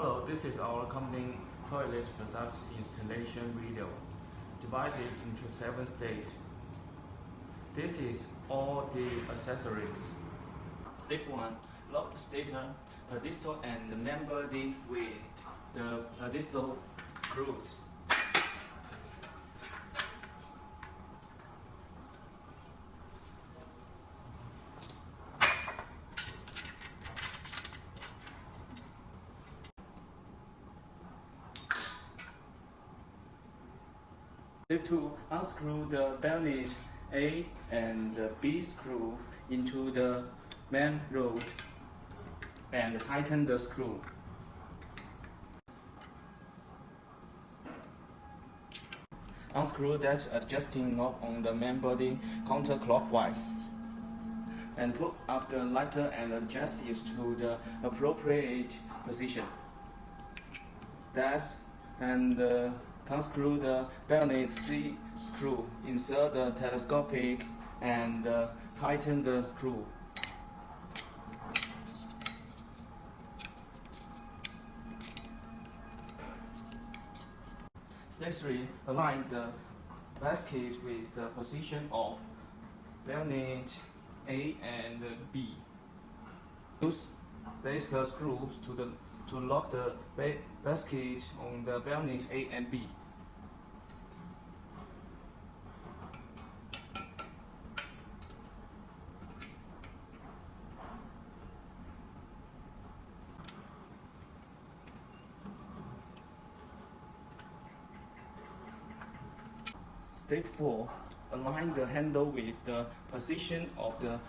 Hello, this is our company toilet product installation video, divided into 7 stages. This is all the accessories. Step 1. Lock the stator, pedestal and the main body with the pedestal screws. Step 2. Unscrew the bayonet A and B screw into the main rod and tighten the screw. Unscrew that adjusting knob on the main body counterclockwise and put up the lighter and adjust it to the appropriate position. Unscrew the bayonet C screw, insert the telescopic and tighten the screw. Step 3. Align the basket with the position of bayonet A and B. Use basic screws to lock the basket on the bayonet A and B. Step 4. Align the handle with the position of the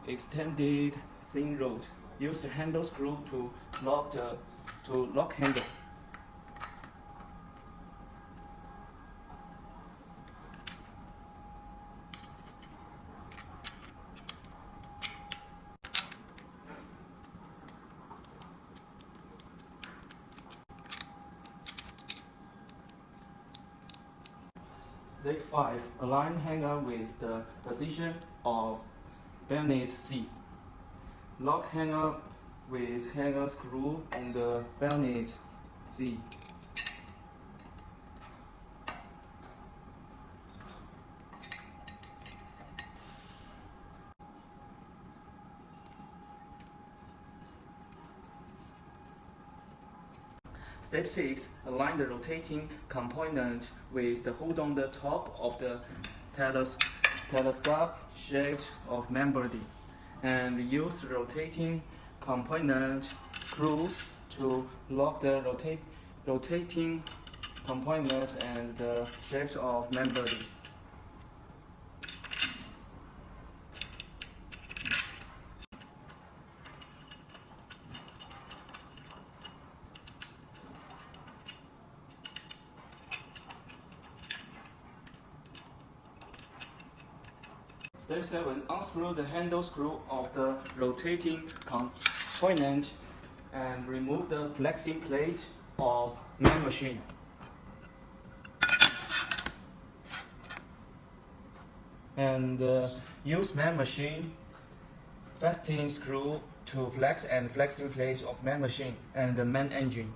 extended thin rod. Use the handle screw to lock handle. Step 5. Align hanger with the position of bayonet C. Lock hanger with hanger screw on the bayonet C. Step 6. Align the rotating component with the hold on the top of the telescope shaft of main body, and use the rotating component screws to lock the rotating component and the shaft of main body. Step 7. Unscrew the handle screw of the rotating component and remove the flexing plate of main machine. And use main machine fastening screw to flex and flexing plate of main machine and the main engine.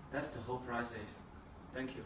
That's the whole process. Thank you.